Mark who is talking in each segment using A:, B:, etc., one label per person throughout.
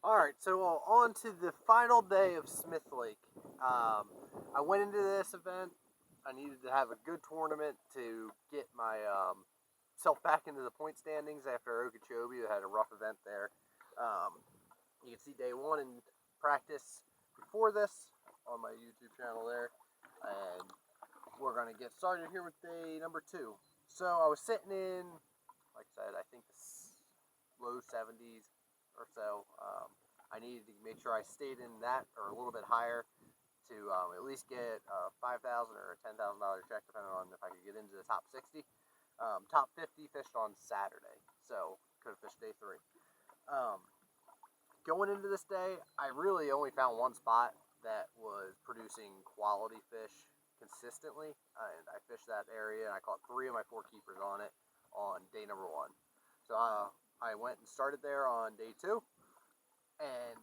A: Alright, so on to the final day of Smith Lake. I went into this event. I needed to have a good tournament to get my self back into the point standings after Okeechobee. I had a rough event there. You can see day one in practice before this on my YouTube channel there. And we're going to get started here with day number 2. So I was sitting in, like I said, I think the low 70s or so. I needed to make sure I stayed in that or a little bit higher to at least get a $5,000 or a $10,000 check, depending on if I could get into the top 60. Top 50 fished on Saturday, so could have fished day 3. Going into this day, I really only found one spot that was producing quality fish consistently, and I fished that area, and I caught 3 of my 4 keepers on it on day number 1. So I went and started there on day 2, and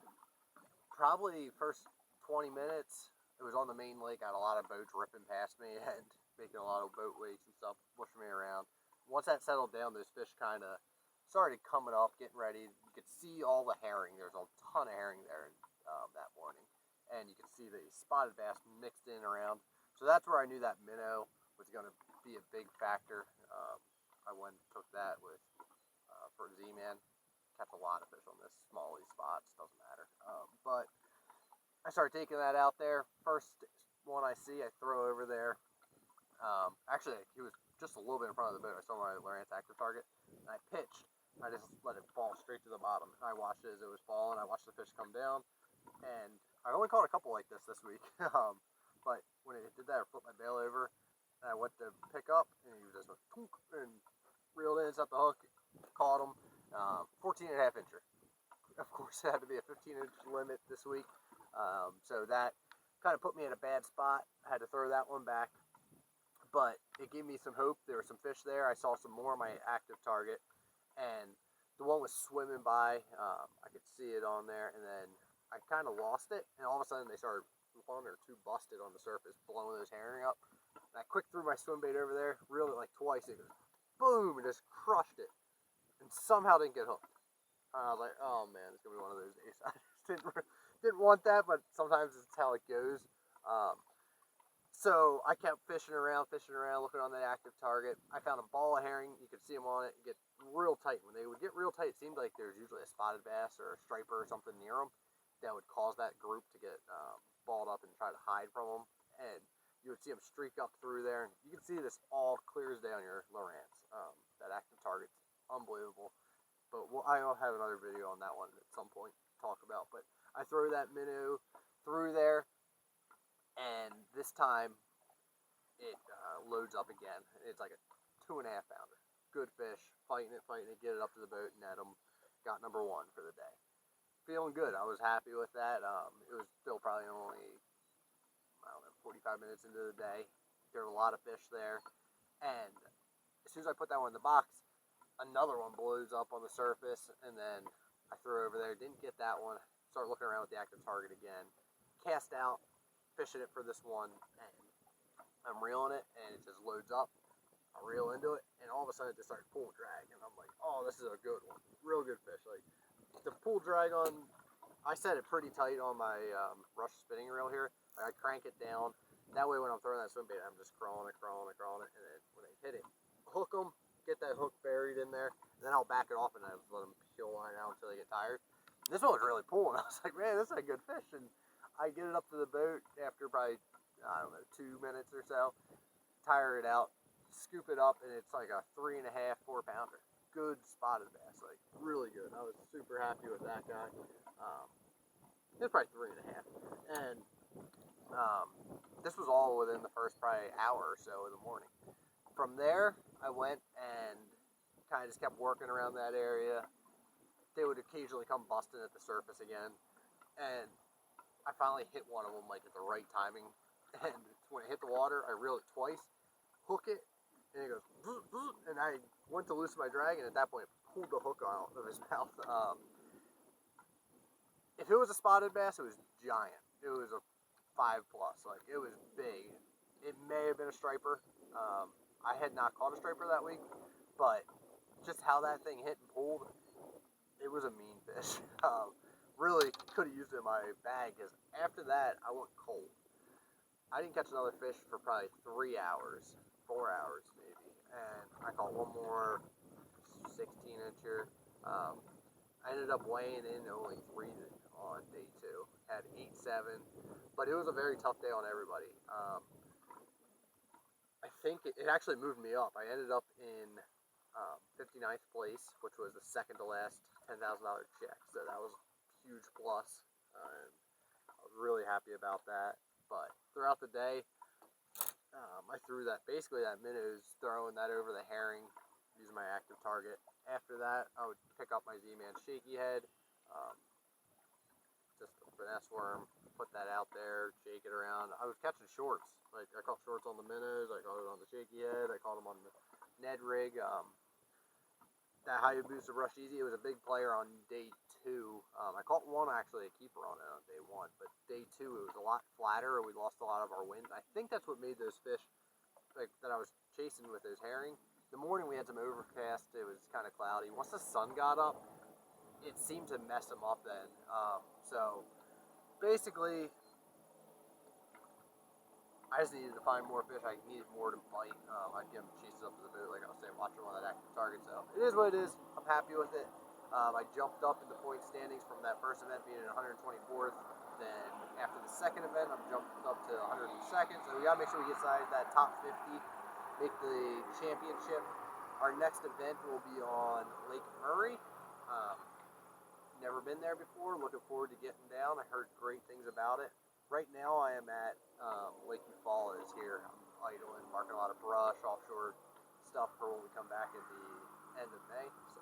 A: probably first 20 minutes, it was on the main lake. I had a lot of boats ripping past me and making a lot of boat wakes and stuff, pushing me around. Once that settled down, those fish kind of started coming up, getting ready. You could see all the herring. There's a ton of herring there that morning, and you could see the spotted bass mixed in around. So that's where I knew that minnow was going to be a big factor. I went and took that with for Z-Man. Catch a lot of fish on this smally spots, doesn't matter. But I started taking that out there. First one I see, I throw over there. Actually, he was just a little bit in front of the boat. I saw my Lowrance active target, and I pitched. I just let it fall straight to the bottom. I watched it as it was falling. I watched the fish come down, and I only caught a couple like this week. But when it did that, I flipped my bail over, and I went to pick up, and he just went poof, and reeled in, set the hook, caught him. 14 and a half incher. Of course, it had to be a 15-inch limit this week. So that kind of put me in a bad spot. I had to throw that one back. But it gave me some hope. There were some fish there. I saw some more on my active target. And the one was swimming by. I could see it on there. And then I kind of lost it. And all of a sudden, they started, one or two busted on the surface, blowing those herring up. And I quick threw my swim bait over there, reeled it like twice. It goes boom, and just crushed it. And somehow didn't get hooked. I was like, oh man, it's going to be one of those days. I just didn't want that, but sometimes it's how it goes. So I kept fishing around, looking on the active target. I found a ball of herring. You could see them on it get real tight. When they would get real tight, it seemed like there's usually a spotted bass or a striper or something near them that would cause that group to get balled up and try to hide from them. And you would see them streak up through there. And you can see this all clear as day on your Lowrance. That active target's unbelievable. But I'll have another video on that one at some point to talk about. But I throw that minnow through there, and this time it loads up again. It's like a 2.5 pounder. Good fish, fighting it, get it up to the boat, net them. Got number 1 for the day. Feeling good. I was happy with that. It was still probably only, 45 minutes into the day. There were a lot of fish there, and as soon as I put that one in the box, another one blows up on the surface, and then I threw over there, didn't get that one, start looking around with the active target again, cast out, fishing it for this one, and I'm reeling it, and it just loads up, I reel into it, and all of a sudden it just started pull drag, and I'm like, oh, this is a good one, real good fish. Like, the pull drag on, I set it pretty tight on my rush spinning reel here. I crank it down, that way when I'm throwing that swim bait, I'm just crawling it, and then when they hit it, hook them, get that hook buried in there, and then I'll back it off and I let them peel line out until they get tired. This one was really pulling. I was like, man, this is a good fish. And I get it up to the boat after probably, 2 minutes or so, tire it out, scoop it up, and it's like a 3.5, 4 pounder. Good spotted bass, like really good. I was super happy with that guy. It was probably 3.5. And this was all within the first probably hour or so of the morning. From there, I went and kind of just kept working around that area. They would occasionally come busting at the surface again, and I finally hit one of them like at the right timing. And when it hit the water, I reeled it twice, hook it, and it goes, bzz, bzz, and I went to loosen my drag, and at that point, it pulled the hook out of his mouth. If it was a spotted bass, it was giant. It was a 5+, like it was big. It may have been a striper. I had not caught a striper that week, but just how that thing hit and pulled, it was a mean fish. really could have used it in my bag because after that I went cold. I didn't catch another fish for probably 3 hours, 4 hours maybe, and I caught one more 16-incher. I ended up weighing in only 3 on day 2. Had 8.7, but it was a very tough day on everybody. I think it actually moved me up. I ended up in 59th place, which was the second to last $10,000 check. So that was a huge plus. I was really happy about that. But throughout the day, I threw that, basically that minnows, throwing that over the herring, using my active target. After that, I would pick up my Z-Man shaky head, just a finesse worm, put that out there, shake it around. I was catching shorts. Like, I caught shorts on the minnows, I caught it on the shaky head, I caught them on the Ned rig. That Hayabusa Brush Easy, it was a big player on day 2. I caught one, actually, a keeper on it on day 1, but day 2 it was a lot flatter. We lost a lot of our wind. I think that's what made those fish like that I was chasing with those herring. The morning we had some overcast. It was kind of cloudy. Once the sun got up, it seemed to mess them up then. So basically, I just needed to find more fish. I needed more to bite. I'd give them chases up to the boat, like I was saying, watching on that active target. So it is what it is. I'm happy with it. I jumped up in the point standings from that first event being in 124th. Then after the second event, I'm jumped up to 102nd. So we gotta make sure we get inside that top 50, make the championship. Our next event will be on Lake Murray. Never been there before. Looking forward to getting down. I heard great things about it. Right now I am at Lake Eufaula is here. I'm idling, marking a lot of brush, offshore stuff for when we come back at the end of May. So